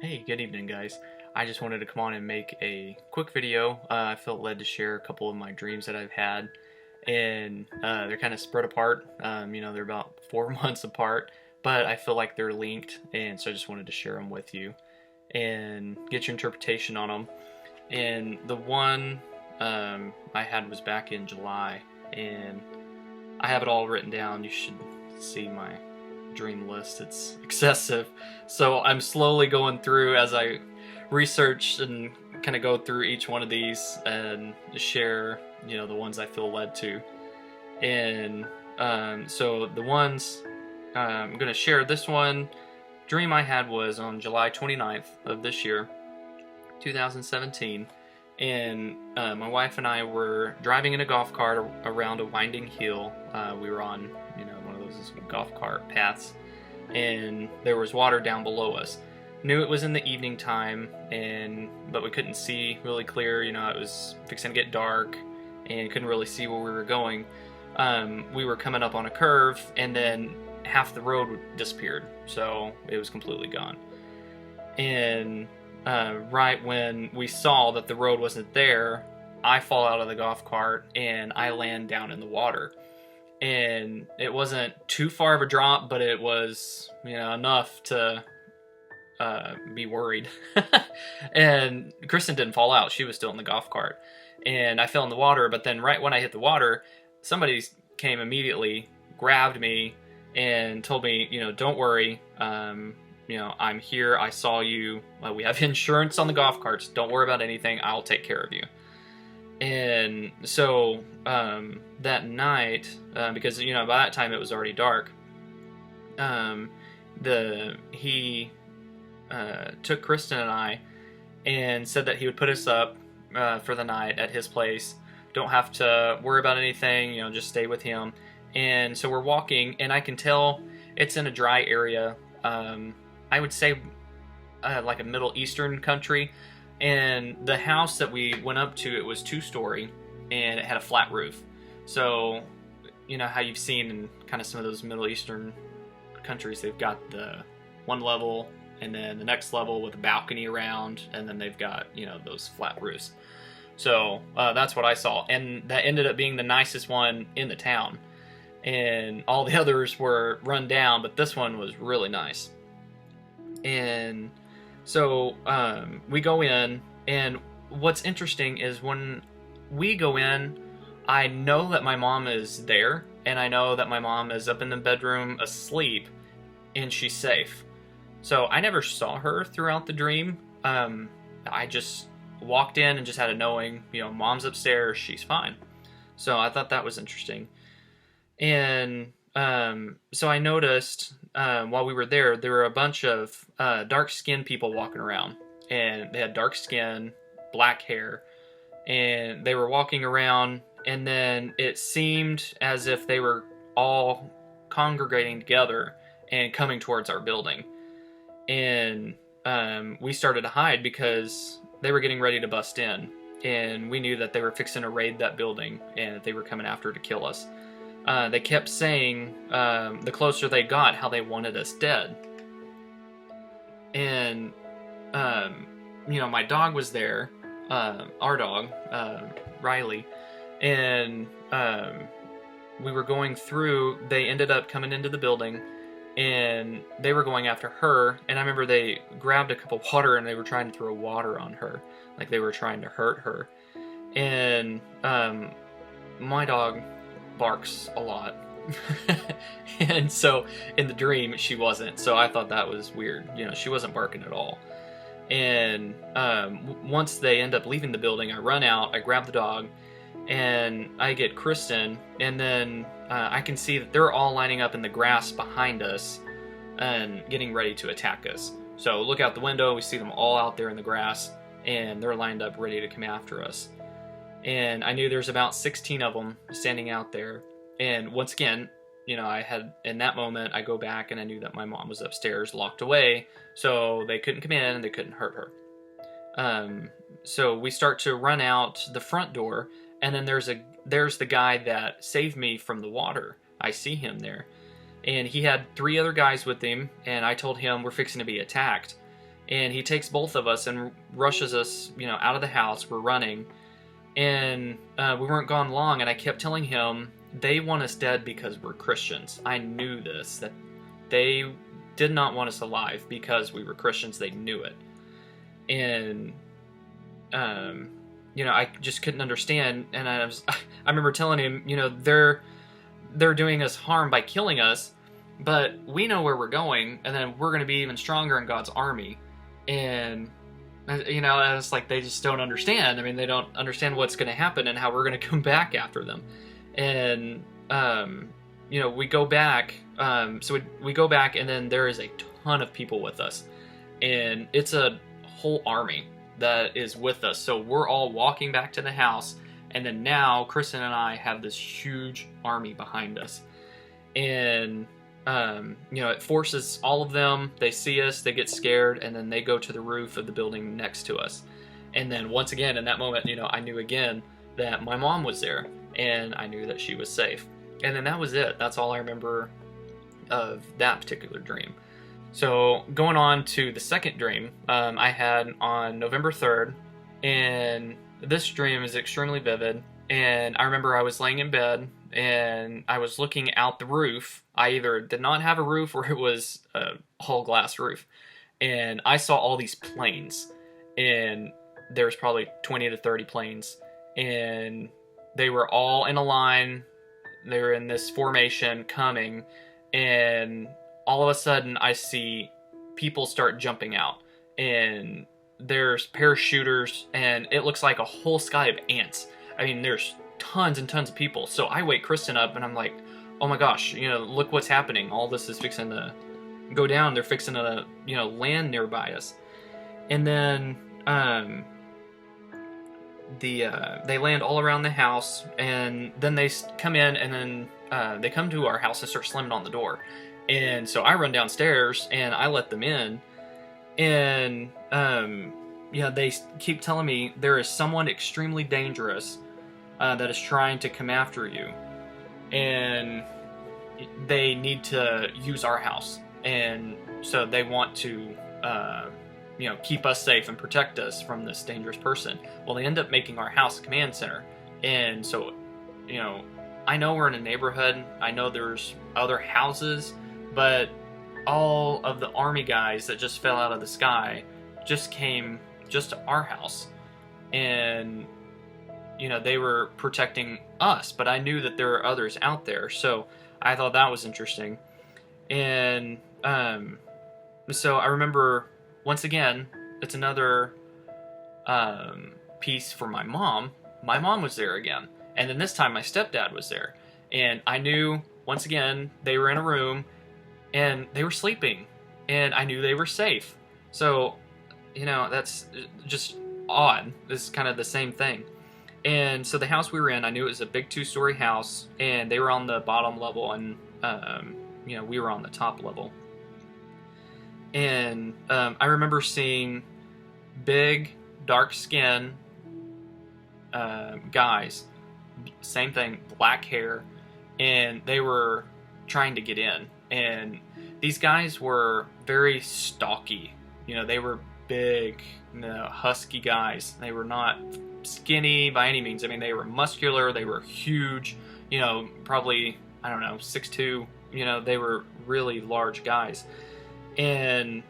Hey, good evening, guys. I just wanted to come on and make a quick video. I felt led to share a couple of my dreams that I've had, and they're kind of spread apart. They're about 4 months apart, but I feel like they're linked, and so I just wanted to share them with you and get your interpretation on them. And the one I had was back in July, and I have it all written down. You should see my dream list. It's excessive, so I'm slowly going through as I research and kind of go through each one of these and share the ones I feel led to. And so the ones I'm going to share, this one dream I had was on July 29th of this year, 2017, and my wife and I were driving in a golf cart around a winding hill. We were on one of those golf cart paths, and there was water down below us. Knew it was in the evening time, but we couldn't see really clear. It was fixing to get dark and couldn't really see where we were going. We were coming up on a curve, and then half the road disappeared, so it was completely gone. And right when we saw that the road wasn't there, I fall out of the golf cart and I land down in the water. And it wasn't too far of a drop, but it was enough to be worried. And Kristen didn't fall out. She was still in the golf cart. And I fell in the water, but then right when I hit the water, somebody came immediately, grabbed me, and told me, don't worry, I'm here, I saw you, we have insurance on the golf carts, don't worry about anything, I'll take care of you. And so that night, because by that time it was already dark, he took Kristen and I and said that he would put us up for the night at his place. Don't have to worry about anything, just stay with him. And so we're walking, and I can tell it's in a dry area. I would say like a Middle Eastern country. And the house that we went up to, it was 2-story, and it had a flat roof. So, how you've seen in kind of some of those Middle Eastern countries, they've got the one level, and then the next level with a balcony around, and then they've got, those flat roofs. So that's what I saw, and that ended up being the nicest one in the town. And all the others were run down, but this one was really nice. And so we go in, and what's interesting is when we go in, I know that my mom is there, and I know that my mom is up in the bedroom asleep, and she's safe. So I never saw her throughout the dream. I just walked in and just had a knowing, mom's upstairs, she's fine. So I thought that was interesting. And so I noticed while we were there were a bunch of dark-skinned people walking around, and they had dark skin, black hair, and they were walking around, and then it seemed as if they were all congregating together and coming towards our building. And we started to hide because they were getting ready to bust in, and we knew that they were fixing to raid that building and that they were coming after to kill us. They kept saying, the closer they got, how they wanted us dead. And, my dog was there, our dog, Riley, and we were going through, they ended up coming into the building, and they were going after her, and I remember they grabbed a cup of water, and they were trying to throw water on her, like they were trying to hurt her. And my dog barks a lot. And so in the dream she wasn't, so I thought that was weird. She wasn't barking at all. And once they end up leaving the building, I run out, I grab the dog, and I get Kristen, and then I can see that they're all lining up in the grass behind us and getting ready to attack us. So look out the window, we see them all out there in the grass, and they're lined up ready to come after us. And I knew there's about 16 of them standing out there. And once again, I had, in that moment, I go back and I knew that my mom was upstairs locked away, so they couldn't come in and they couldn't hurt her. So we start to run out the front door, and then there's the guy that saved me from the water. I see him there. And he had 3 other guys with him, and I told him we're fixing to be attacked. and he takes both of us and rushes us, you know, out of the house. We're running, and we weren't gone long, and I kept telling him, they want us dead because we're Christians. I knew this, that they did not want us alive because we were Christians. They knew it. And you know, I just couldn't understand, and I remember telling him, you know, they're doing us harm by killing us, but we know where we're going, and then we're going to be even stronger in God's army. And you know, it's like they just don't understand. I mean, they don't understand what's going to happen and how we're going to come back after them. And you know, we go back. So we go back, and then there is a ton of people with us, and it's a whole army that is with us. So we're all walking back to the house, and then now Kristen and I have this huge army behind us. And you know, it forces all of them. They see us, they get scared, and then they go to the roof of the building next to us. And then once again, in that moment, you know, I knew again that my mom was there, and I knew that she was safe. And then that was it. That's all I remember of that particular dream. So going on to the second dream I had on November 3rd, and this dream is extremely vivid. And I remember I was laying in bed, and I was looking out the roof. I either did not have a roof, or it was a whole glass roof. And I saw all these planes, and there's probably 20 to 30 planes, and they were all in a line. They were in this formation coming, and all of a sudden I see people start jumping out, and there's parachuters, and it looks like a whole sky of ants. I mean, there's tons and tons of people. So I wake Kristen up, and I'm like, oh my gosh, you know, look what's happening. All this is fixing to go down. They're fixing to, you know, land nearby us. And then they land all around the house, and then they come in, and then they come to our house and start slamming on the door. And so I run downstairs, and I let them in, and you know, they keep telling me there is someone extremely dangerous that is trying to come after you, and they need to use our house, and so they want to you know, keep us safe and protect us from this dangerous person. Well, they end up making our house a command center. And so, you know, I know we're in a neighborhood, I know there's other houses, but all of the army guys that just fell out of the sky just came just to our house. And, you know, they were protecting us, but I knew that there were others out there. So I thought that was interesting. And so I remember, once again, it's another piece for my mom. My mom was there again. And then this time my stepdad was there. And I knew, once again, they were in a room, and they were sleeping, and I knew they were safe. So, you know, that's just odd. This is kind of the same thing. And so the house we were in, I knew it was a big 2-story house, and they were on the bottom level, and you know, we were on the top level. And I remember seeing big, dark skin guys, same thing, black hair, and they were trying to get in. And these guys were very stocky. You know, they were big, you know, husky guys. They were not skinny by any means. I mean, they were muscular, they were huge, you know, probably, I don't know, 6'2", you know, they were really large guys. And,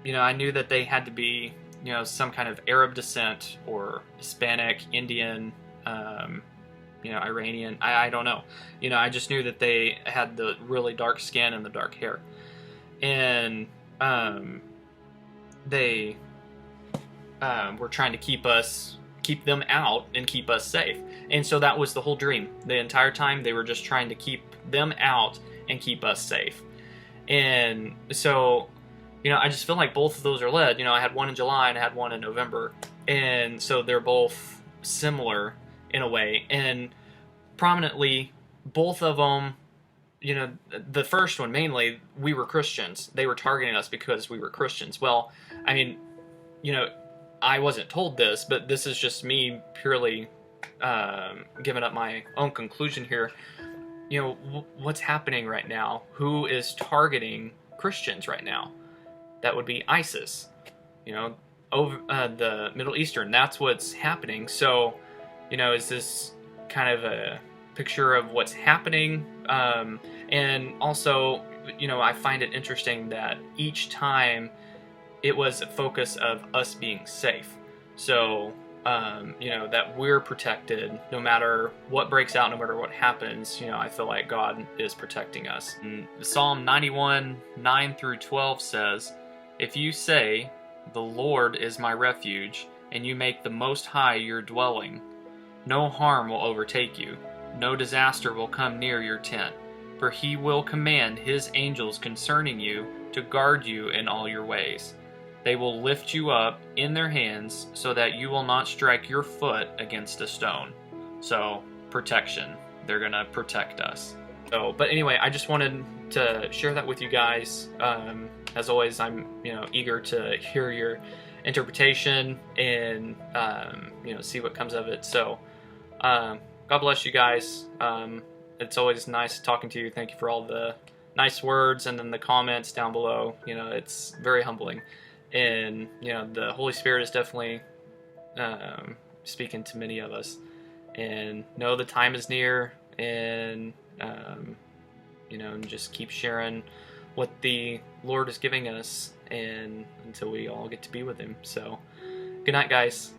you know, I knew that they had to be, you know, some kind of Arab descent, or Hispanic, Indian, you know, Iranian, I don't know. You know, I just knew that they had the really dark skin and the dark hair. And they were trying to keep them out and keep us safe. And so that was the whole dream. The entire time they were just trying to keep them out and keep us safe. And so, you know, I just feel like both of those are led. You know, I had one in July and I had one in November. And so they're both similar in a way. And prominently, both of them, you know, the first one mainly, we were Christians. They were targeting us because we were Christians. Well, I mean, you know, I wasn't told this, but this is just me purely giving up my own conclusion here. You know, what's happening right now? Who is targeting Christians right now? that would be ISIS. You know, over the Middle Eastern. That's what's happening. So, you know, is this kind of a picture of what's happening? And also, you know, I find it interesting that each time it was a focus of us being safe. So, you know, that we're protected no matter what breaks out, no matter what happens. You know, I feel like God is protecting us. And Psalm 91, 9 through 12 says, "If you say, 'The Lord is my refuge,' and you make the Most High your dwelling, no harm will overtake you, no disaster will come near your tent, for he will command his angels concerning you to guard you in all your ways. They will lift you up in their hands so that you will not strike your foot against a stone." So, protection. They're going to protect us. So, but anyway, I just wanted to share that with you guys. As always, I'm, you know, eager to hear your interpretation and, you know, see what comes of it. So, God bless you guys. It's always nice talking to you. Thank you for all the nice words and then the comments down below. You know, it's very humbling. And, you know, the Holy Spirit is definitely speaking to many of us. And know the time is near, and, you know, and just keep sharing what the Lord is giving us, and until we all get to be with Him. So, good night, guys.